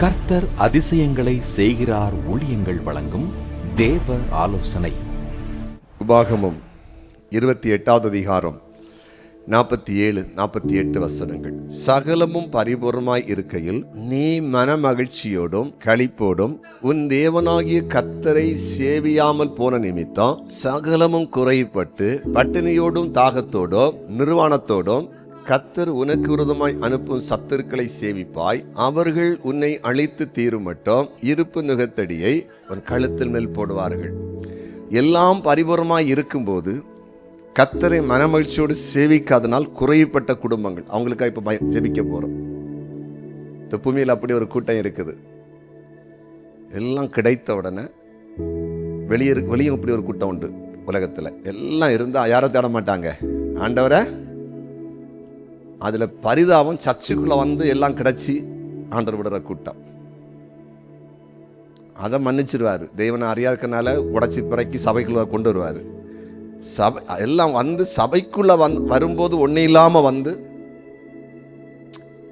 கர்த்தர் அதிசயங்களை செய்கிறார் ஊழியங்கள் வழங்கும் தேவ ஆலோசனை. உபாகமம் 28வது அதிகாரம் 47-48 வசனங்கள். சகலமும் பரிபூர்ணமாய் இருக்கையில் நீ மனமகிழ்ச்சியோடும் களிப்போடும் உன் தேவனாகிய கர்த்தரை சேவியாமல் போன நிமித்தம் சகலமும் குறைப்பட்டு பட்டினியோடும் தாகத்தோடும் நிர்வாணத்தோடும் கர்த்தர் உனக்கு விரோதமாய் அனுப்பும் சத்துருக்களை சேவிப்பாய். அவர்கள் உன்னை அழித்து தீரும் மட்டும் இருப்பு நுகத்தடியை உன் கழுத்தில் மேல் போடுவார்கள். எல்லாம் பரிபூர்ணமாய் இருக்கும்போது கர்த்தரை மனமகிழ்ச்சியோடு சேவிக்காதனால் குறைப்பட்ட குடும்பங்கள், அவங்களுக்காக இப்போ ஜெபிக்க போகிறோம். இந்த பூமியில் அப்படி ஒரு கூட்டம் இருக்குது. எல்லாம் கிடைத்த உடனே வெளியும் இப்படி ஒரு கூட்டம் உண்டு உலகத்தில். எல்லாம் இருந்தால் யாரை தேட மாட்டாங்க, ஆண்டவரை. அதில் பரிதாபம், சர்ச்சுக்குள்ளே வந்து எல்லாம் கிடச்சி ஆண்டவர் விடுற கூட்டம். அதை மன்னிச்சிருவார். தெய்வனை அறியாதனால உடச்சி பிறக்கி சபைக்குள்ளே கொண்டு வருவார். சபை எல்லாம் வந்து சபைக்குள்ளே வரும்போது ஒன்றும் இல்லாமல் வந்து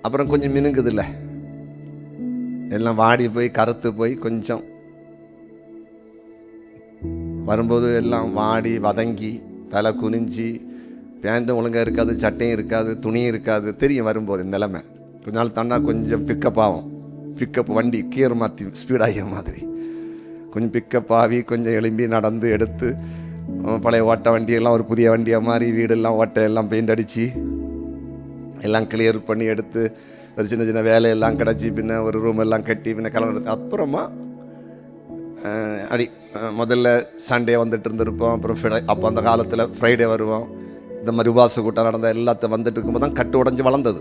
அப்புறம் கொஞ்சம் மினுங்குதில்ல, எல்லாம் வாடி போய் கருத்து போய் கொஞ்சம் வரும்போது எல்லாம் வாடி வதங்கி தலை குனிஞ்சி பேண்ட்டும் ஒழுங்காக இருக்காது, சட்டையும் இருக்காது, துணியும் இருக்காது. தெரியும் வரும்போது இந்த நிலைமை. கொஞ்ச நாள் தாண்டா கொஞ்சம் பிக்கப் ஆகும். பிக்கப் வண்டி கியர் மாற்றி ஸ்பீடாகிய மாதிரி கொஞ்சம் பிக்கப் ஆகி கொஞ்சம் எலும்பி நடந்து எடுத்து பழைய ஓட்ட வண்டியெல்லாம் ஒரு புதிய வண்டியை மாதிரி வீடெல்லாம் ஓட்டையெல்லாம் பெயிண்ட் அடித்து எல்லாம் கிளியர் பண்ணி எடுத்து ஒரு சின்ன சின்ன வேலையெல்லாம் கிடச்சி பின்ன ஒரு ரூம் எல்லாம் கட்டி பின்ன கலந்து அப்புறமா முதல்ல சண்டே வந்துட்டு இருந்திருப்போம். அப்புறம் அப்போ அந்த காலத்தில் ஃப்ரைடே வருவோம். இந்த மாதிரி உபாச கூட்டம் நடந்த எல்லாத்தையும் வந்துட்டு இருக்கும்போது தான் கட்டு உடஞ்சி வளர்ந்தது.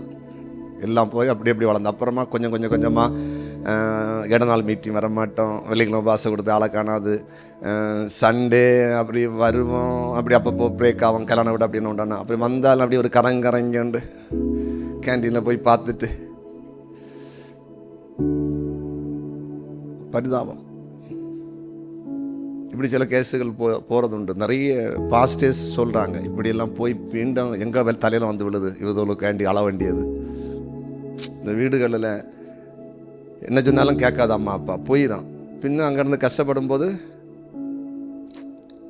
எல்லாம் போய் அப்படி அப்படி வளர்ந்து அப்புறமா கொஞ்சம் கொஞ்சமாக இடநாள் மீட்டிங் வர மாட்டோம். வெள்ளிக்கிழமை உபாச கொடுத்து ஆளை காணாது. சண்டே அப்படி வருவோம். அப்படி அப்பப்போ பிரேக் ஆகும், கல்யாணம் விட அப்படின்னு உண்டானா அப்படி வந்தாலும் அப்படி ஒரு கரங்கரைங்கண்டு கேன்டீனில் போய் பார்த்துட்டு பரிதாபம். இப்படி சில கேஸுகள் போகிறது உண்டு. நிறைய பாஸ்டர்ஸ் சொல்கிறாங்க, இப்படியெல்லாம் போய் மீண்டும் எங்கே தலையில் வந்து விழுது, இவதோளுக்கு வேண்டி அள வேண்டியது. இந்த வீடுகளில் என்ன சொன்னாலும் கேட்காது அம்மா அப்பா, போயிடும். பின்ன அங்கேருந்து கஷ்டப்படும் போது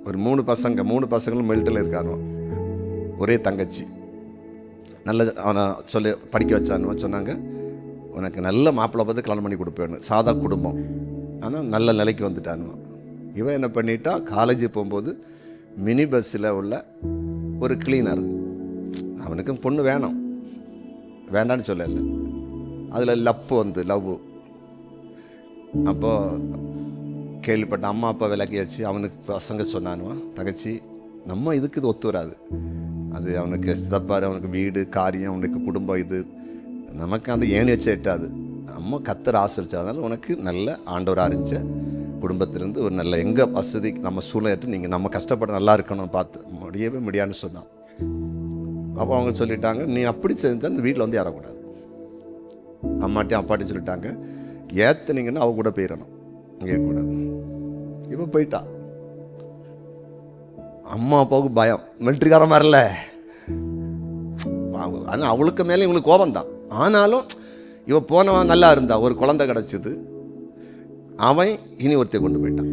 ஒரு மூணு பசங்களும் மெல்ட்டில் இருக்காரு. ஒரே தங்கச்சி நல்ல அவனை சொல்லி படிக்க வச்சான்னு சொன்னாங்க, உனக்கு நல்ல மாப்பிள்ளை பார்த்து கல்யாணம் பண்ணி கொடுப்பேன்னு. சாதா குடும்பம், ஆனால் நல்ல நிலைக்கு வந்துட்டானுவோ. இவன் என்ன பண்ணிட்டா, காலேஜ் போகும்போது மினி பஸ்ஸில் உள்ள ஒரு கிளீனர், அவனுக்கும் பொண்ணு வேணும், வேண்டான்னு சொல்லலை. அதில் லவ் அப்போது கேள்விப்பட்ட அம்மா அப்பா விளக்கியாச்சு. அவனுக்கு பசங்க சொன்னானுவான், தங்கச்சி நம்ம இதுக்கு இது ஒத்து வராது, அது அவனுக்கு தப்பாரு, அவனுக்கு வீடு காரியம், அவனுக்கு குடும்பம், இது நமக்கு அந்த ஏணி வச்சு எட்டாது. நம்ம கத்தர் ஆசிரிச்சதுனால உனக்கு நல்ல ஆண்டவராக இருந்துச்ச குடும்பத்திலேருந்து ஒரு நல்ல எங்கள் வசதி நம்ம சூழ்நிலை நீங்கள் நம்ம கஷ்டப்பட நல்லா இருக்கணும் பார்த்து முடியவே முடியாதுன்னு சொன்னான். அப்போ அவங்க சொல்லிட்டாங்க, நீ அப்படி செஞ்சால் இந்த வீட்டில் வந்து ஏறக்கூடாது. அம்மாட்டையும் அப்பாட்டையும் சொல்லிட்டாங்க, ஏற்றுனீங்கன்னா அவ கூட போயிடணும், அங்கே இருக்கக்கூடாது. இப்போ போயிட்டா. அம்மா அப்பாவுக்கு பயம், மிலிட்ரிக்காரன் வரல. ஆனால் அவளுக்கு மேலே இவங்களுக்கு கோபம்தான். ஆனாலும் இவ போனவன் நல்லா இருந்தா, ஒரு குழந்தை கிடச்சிது, அவன் இனி ஒருத்தையை கொண்டு போயிட்டான்.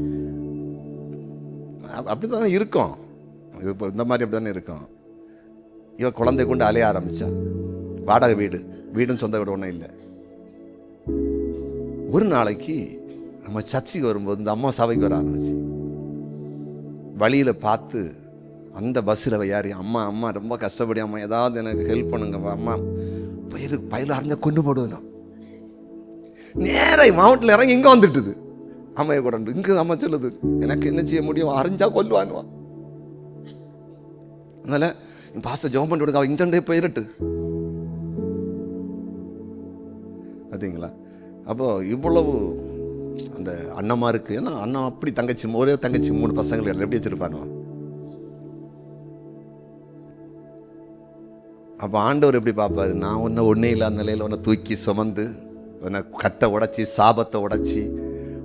அப்படி தானே இருக்கும், இது இப்போ இந்த மாதிரி அப்படி தானே இருக்கும். இவன் குழந்தைய கொண்டு அலைய ஆரம்பித்தான். வாடகை வீடுன்னு சொந்த வீடு ஒன்றும் இல்லை. ஒரு நாளைக்கு நம்ம சர்ச்சுக்கு வரும்போது இந்த அம்மா சபைக்கு வர ஆரம்பிச்சு, வழியில் பார்த்து அந்த பஸ்ஸில் யார் அம்மா ரொம்ப கஷ்டப்படி, அம்மா ஏதாவது எனக்கு ஹெல்ப் பண்ணுங்க, அம்மா பயிர் அரைஞ்சா கொண்டு போடுவேன். நேராக மாவட்டத்தில் இறங்கி இங்கே வந்துட்டுது. அம்மையை கூட இங்கே அம்மா சொல்லுது, எனக்கு என்ன செய்ய முடியும், அரைஞ்சா கொல்லுவானுவான். அதனால் என் பாஸ்டர் ஜோம் பண்ணி விடுங்க, அவன் இன்டர்னே போயிட்டு பார்த்தீங்களா. அப்போது இவ்வளவு அந்த அண்ணம்மா இருக்குது. ஏன்னா அண்ணன் அப்படி தங்கச்சி, ஒரே தங்கச்சி 3 பசங்களை எப்படி வச்சுருப்பானுவான். அப்போ ஆண்டவர் எப்படி பார்ப்பாரு, நான் ஒன்றே இல்லாத நிலையில் உன்னை தூக்கி சுமந்து உன்னை கட்டை உடச்சி சாபத்தை உடச்சி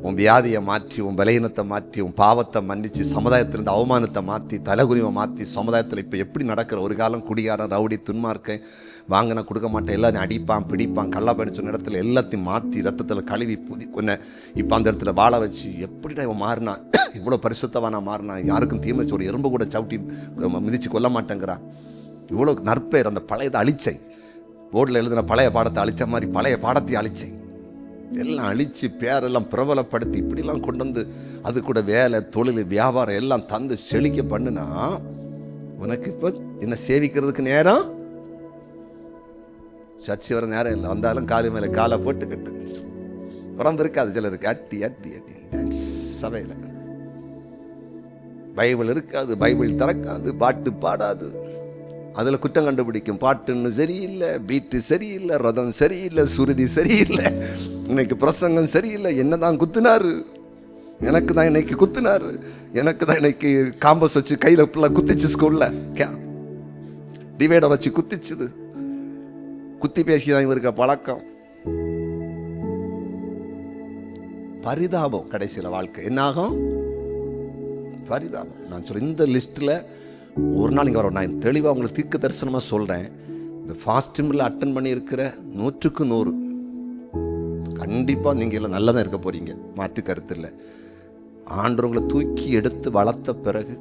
உன் வியாதியை மாற்றி, உன் பலகீனத்தை மாற்றி, உன் பாவத்தை மன்னிச்சு, சமுதாயத்திலிருந்து அவமானத்தை மாற்றி, தலைகுறிவை மாற்றி, சமுதாயத்தில் இப்போ எப்படி நடக்கிற, ஒரு காலம் குடிகாரன், ரவுடி, துன்மார்க்கன், வாங்கினா கொடுக்க மாட்டேன், எல்லாரையும் அடிப்பான், பிடிப்பான், கள்ளா பயணம் சொன்ன இடத்துல எல்லாத்தையும் மாற்றி ரத்தத்தில் கழுவி கொன்ன இப்போ அந்த இடத்துல வாழ வச்சு எப்படிடா இவன் மாறினா, இவ்வளோ பரிசுத்தவானா மாறினா, யாருக்கும் தீமை ஒரு எறும்பு கூட சவுட்டி மிதித்து கொல்ல மாட்டேங்கிறான், இவ்வளோ நற்பேர். அந்த பழையதை அழிச்சை, போர்டில் எழுதின பழைய பாடத்தை அழித்த மாதிரி பழைய பாடத்தை அழிச்சை, எல்லாம் அழித்து பேரெல்லாம் பிரபலப்படுத்தி இப்படிலாம் கொண்டு வந்து அது கூட வேலை, தொழில், வியாபாரம் எல்லாம் தந்து செழிக்க பண்ணுனா உனக்கு இப்போ என்ன சேவிக்கிறதுக்கு நேரம், சர்ச்சை வர நேரம் இல்லை. வந்தாலும் காலு மேலே காலை போட்டுக்கிட்டு, உடம்பு இருக்காது சிலருக்கு, அட்டி அட்டி அட்டி டான்ஸ் சபையில். பைபிள் இருக்காது, பைபிள் திறக்காது, பாட்டு பாடாது, அதில் குற்றம் கண்டுபிடிக்கும். பாட்டுன்னு சரியில்லை, பீட்டு சரியில்லை, ரதம் சரியில்லை, சுருதி சரியில்லை, இன்னைக்கு பிரசங்கம் சரியில்லை, என்னதான் குத்துனாரு, எனக்கு தான் இன்னைக்கு குத்துனாரு, எனக்கு தான் இன்னைக்கு காம்பஸ் வச்சு கையில் ஃபுல்லாக குத்திச்சு, ஸ்கூலில் டிவைடர் வச்சு குத்திச்சுது, குத்தி பேசி தான் இவருக்கு பழக்கம். பரிதாபம். கடைசியில் வாழ்க்கை என்னாகும்? பரிதாபம். நான் சொல்ல இந்த லிஸ்ட்டில் ஒரு நாள் இங்கே வரும். நான் தெளிவாக உங்களுக்கு தீர்க்க தரிசனமாக சொல்கிறேன். இந்த ஃபாஸ்டிங்கில் அட்டன் பண்ணி இருக்கிற 100க்கு 100 கண்டிப்பாக நீங்கள் எல்லாம் நல்லா தான் இருக்க போகிறீங்க, மாற்று கருத்து இல்லை. ஆண்டவங்களை தூக்கி எடுத்து வளர்த்த பிறகு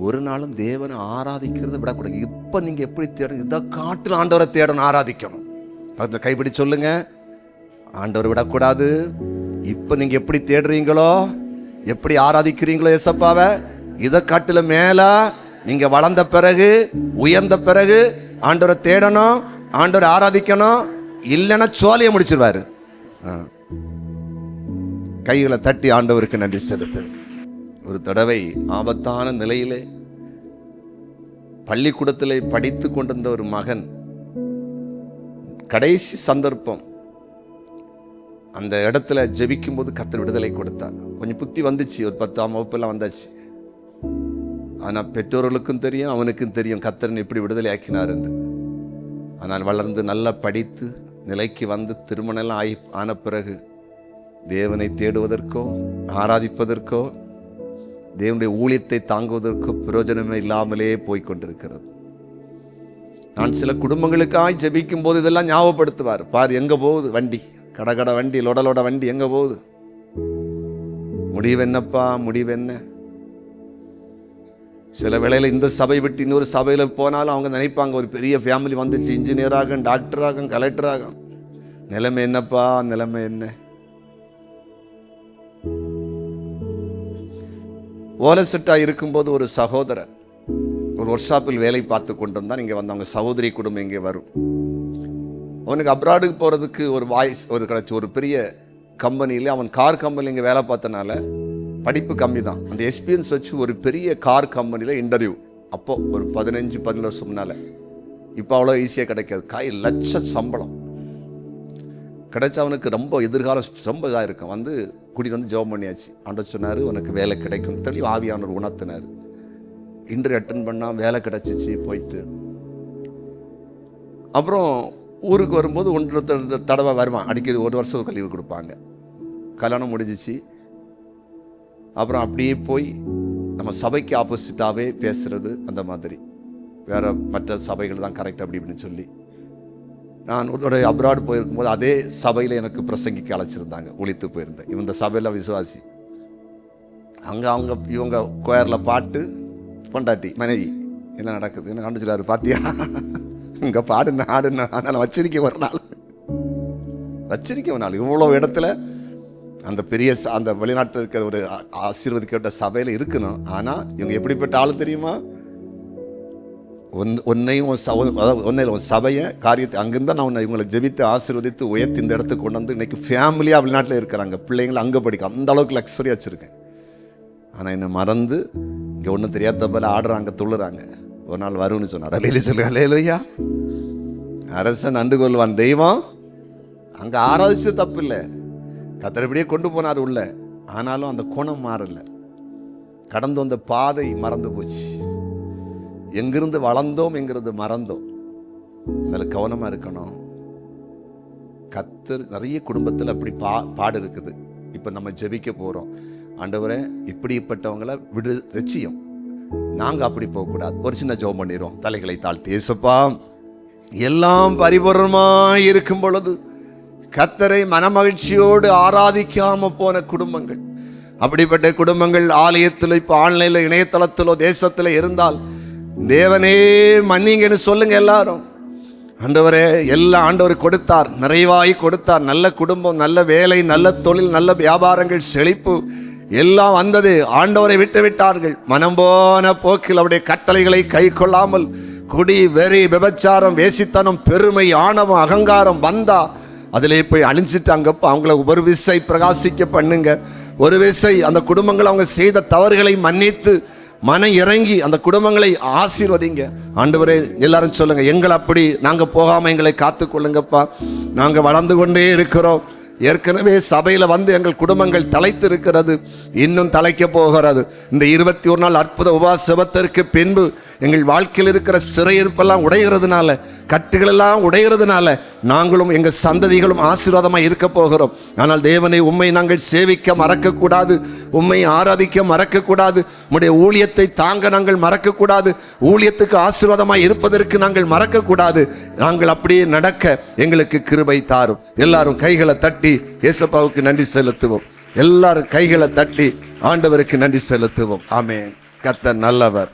ஒரு நாளும் தேவனை ஆராதிக்கிறத விடக்கூடாது. இப்போ நீங்கள் எப்படி தேடணும், இதை காட்டில் ஆண்டவரை தேடணும், ஆராதிக்கணும். பக்கத்தில் கைப்பிடி சொல்லுங்க, ஆண்டவரை விடக்கூடாது. இப்போ நீங்கள் எப்படி தேடுறீங்களோ, எப்படி ஆராதிக்கிறீங்களோ ஏசப்பாவை, இதை காட்டில் மேலே நீங்கள் வளர்ந்த பிறகு, உயர்ந்த பிறகு ஆண்டவரை தேடணும், ஆண்டவரை ஆராதிக்கணும். இல்லைன்னா சோலையை முடிச்சிருவாரு. கைகளை தட்டி ஆண்டவருக்கு நன்றி செலுத்து. ஒரு தடவை ஆபத்தான நிலையிலே பள்ளிக்கூடத்திலே படித்து கொண்டிருந்த ஒரு மகன், கடைசி சந்தர்ப்பம், அந்த இடத்துல ஜெபிக்கும் போது கர்த்தர் விடுதலை கொடுத்தார். கொஞ்சம் புத்தி வந்துச்சு, ஒரு 10ஆம் வகுப்பெல்லாம் வந்தாச்சு. ஆனால் பெற்றோர்களுக்கும் தெரியும், அவனுக்கும் தெரியும் கர்த்தர் எப்படி விடுதலை ஆக்கினார் என்று. ஆனால் வளர்ந்து நல்லா படித்து நிலைக்கு வந்து திருமணம் ஆன பிறகு தேவனை தேடுவதற்கோ ஆராதிப்பதற்கோ தேவனுடைய ஊழியத்தை தாங்குவதற்கோ பிரயோஜனமே இல்லாமலே போய்கொண்டிருக்கிறது. நான் சில குடும்பங்களுக்காய் ஜெபிக்கும் போது இதெல்லாம் ஞாபகப்படுத்துவார். பார் எங்க போகுது வண்டி, கடகட வண்டி, லொடலோட வண்டி எங்க போகுது, முடிவு என்னப்பா, முடிவு என்ன? சில வேளையில் இந்த சபை விட்டு இன்னொரு சபையில் போனாலும் அவங்க நினைப்பாங்க ஒரு பெரிய ஃபேமிலி வந்துச்சு, இன்ஜினியராக, டாக்டராக, கலெக்டராக. நிலைமை என்னப்பா, நிலைமை என்ன? ஓலசெட்டாக இருக்கும்போது ஒரு சகோதரன் ஒரு ஒர்க் ஷாப்பில் வேலை பார்த்து கொண்டு வந்தான். இங்கே வந்து அவங்க சகோதரி குடும்பம் இங்கே வரும். அவனுக்கு அப்ராடுக்கு போகிறதுக்கு ஒரு வாய்ஸ் கிடச்சி. ஒரு பெரிய கம்பெனியில், அவன் கார் கம்பெனியில் இங்கே வேலை பார்த்தனால படிப்பு கம்மி தான். அந்த எக்ஸ்பீரியன்ஸ் வச்சு ஒரு பெரிய கார் கம்பெனியில் இன்டர்வியூ. அப்போது ஒரு 15-17 வருஷம் முன்னால். இப்போ அவ்வளோ ஈஸியாக கிடைக்காது. லட்ச சம்பளம் கிடைச்சா அவனுக்கு ரொம்ப எதிர்காலம் ரொம்ப இதாக இருக்கும். வந்து கூட்டிகிட்டு வந்து ஜெபம் பண்ணியாச்சு. ஆண்டவர் சொன்னார் உனக்கு வேலை கிடைக்கும் தெளிவு ஆவியானவர் உணர்த்தினார். இன்டர்வியூ அட்டன் பண்ணால் வேலை கிடச்சிச்சு. போயிட்டு அப்புறம் ஊருக்கு வரும்போது 1 தடவை வருவான். அடிக்கடி 1 வருஷம் கல்வி கொடுப்பாங்க. கல்யாணம் முடிஞ்சிச்சு. அப்புறம் அப்படியே போய் நம்ம சபைக்கு ஆப்போசிட்டாகவே பேசுகிறது, அந்த மாதிரி வேறு மற்ற சபைகள் தான் கரெக்ட் அப்படி இப்படின்னு சொல்லி. நான் ஒரு அப்ராடு போயிருக்கும்போது அதே சபையில் எனக்கு பிரசங்கிக்க அழைச்சிருந்தாங்க. ஒழித்து போயிருந்தேன். இந்த சபையில் விசுவாசி. அங்கே இவங்க கோயரில் பாட்டு, பொண்டாட்டி மனைவி என்ன நடக்குது என்ன கண்டுச்சுடாரு, பாத்தியா இங்கே பாடுன ஆடுன. அதனால் வச்சிருக்க ஒரு நாள் இவ்வளோ இடத்துல அந்த பெரிய அந்த வெளிநாட்டில் இருக்கிற ஒரு ஆசீர்வதிக்கப்பட்ட சபையில் இருக்கணும். ஆனால் இவங்க எப்படிப்பட்ட ஆள் தெரியுமா? ஒன்னையும் உன் சபையை காரியத்தை அங்கிருந்தா நான் இவங்களை ஜெபித்து ஆசீர்வதித்து உயர்த்தி இந்த இடத்துக்கு கொண்டு வந்து இன்னைக்கு ஃபேமிலியாக வெளிநாட்டில் இருக்கிறாங்க. பிள்ளைங்களை அங்கே படிக்க அந்த அளவுக்கு லக்ஸரியாக வச்சுருக்கேன். ஆனால் என்னை மறந்து இங்கே ஒன்றும் தெரியாத போல ஆடுறாங்க, துள்ளுறாங்க. ஒரு நாள் வரும்னு சொன்னார். அலையில சொல்லுங்க, அலையிலையா அரசன் நண்டு கொள்வான் தெய்வம். அங்கே ஆராதிச்சு தப்பு இல்லை, கத்திரப்படியே கொண்டு போனார் உள்ள. ஆனாலும் அந்த குணம் மாறலை. கடந்து வந்த பாதை மறந்து போச்சு. எங்கிருந்து வளர்ந்தோம் என்கிறது மறந்தோம். அதில் கவனமாக இருக்கணும். கத்தர் நிறைய குடும்பத்தில் அப்படி பாடு இருக்குது. இப்போ நம்ம ஜெபிக்க போகிறோம். ஆண்டவரே, இப்படிப்பட்டவங்களை விடு ரட்சியும். நாங்கள் அப்படி போகக்கூடாது. ஒரு சின்ன ஜெபம் பண்ணிடுவோம். தலைகளை தாழ்த்தி, இயேசுப்பா, எல்லாம் பரிபூரணமாய் இருக்கும் பொழுது கர்த்தரை மனமகிழ்ச்சியோடு ஆராதிக்காம போன குடும்பங்கள், அப்படிப்பட்ட குடும்பங்கள் ஆலயத்தில் இப்போ ஆன்லைனில் இணையதளத்திலோ தேசத்தில் இருந்தால் தேவனே மன்னிங்கன்னு சொல்லுங்க எல்லாரும். ஆண்டவரே, எல்லாம் ஆண்டவர் கொடுத்தார், நிறைவாய் கொடுத்தார். நல்ல குடும்பம், நல்ல வேலை, நல்ல தொழில், நல்ல வியாபாரங்கள், செழிப்பு எல்லாம் வந்தது. ஆண்டவரை விட்டு விட்டார்கள். மனம் போன போக்கில் அவருடைய கட்டளைகளை கை கொள்ளாமல் குடி, வெறி, விபச்சாரம், வேசித்தனம், பெருமை, ஆணவம், அகங்காரம் வந்தா அதிலே போய் அழிஞ்சிட்டாங்க. அவங்கள ஒரு விசை பிரகாசிக்க பண்ணுங்க. ஒரு விசை அந்த குடும்பங்கள் அவங்க செய்த தவறுகளை மன்னித்து மனம் இறங்கி அந்த குடும்பங்களை ஆசீர்வதிங்க. ஆண்டவரே, எல்லாரும் சொல்லுங்க, எங்களை அப்படி நாங்க போகாம எங்களை காத்து கொள்ளுங்கப்பா. நாங்க வளர்ந்து கொண்டே இருக்கிறோம். ஏற்கனவே சபையில வந்து எங்கள் குடும்பங்கள் தலைத்து இருக்கிறது, இன்னும் தலைக்க போகிறது. இந்த 21 நாள் அற்புத உபவாச ஜெபத்திற்கு பின்பு எங்கள் வாழ்க்கையில் இருக்கிற சிறையிருப்பெல்லாம் உடைகிறதுனால, கட்டுகள் எல்லாம் உடைகிறதுனால நாங்களும் எங்கள் சந்ததிகளும் ஆசீர்வாதமாக இருக்க போகிறோம். ஆனால் தேவனை, உம்மை நாங்கள் சேவிக்க மறக்கக்கூடாது, உம்மை ஆராதிக்க மறக்கக்கூடாது, உம்முடைய ஊழியத்தை தாங்க நாங்கள் மறக்கக்கூடாது, ஊழியத்துக்கு ஆசீர்வாதமாக இருப்பதற்கு நாங்கள் மறக்கக்கூடாது. நாங்கள் அப்படியே நடக்க எங்களுக்கு கிருபை தாரும். எல்லாரும் கைகளை தட்டி இயேசுப்பாவுக்கு நன்றி செலுத்துவோம். எல்லாரும் கைகளை தட்டி ஆண்டவருக்கு நன்றி செலுத்துவோம். ஆமென். கர்த்தர் நல்லவர்.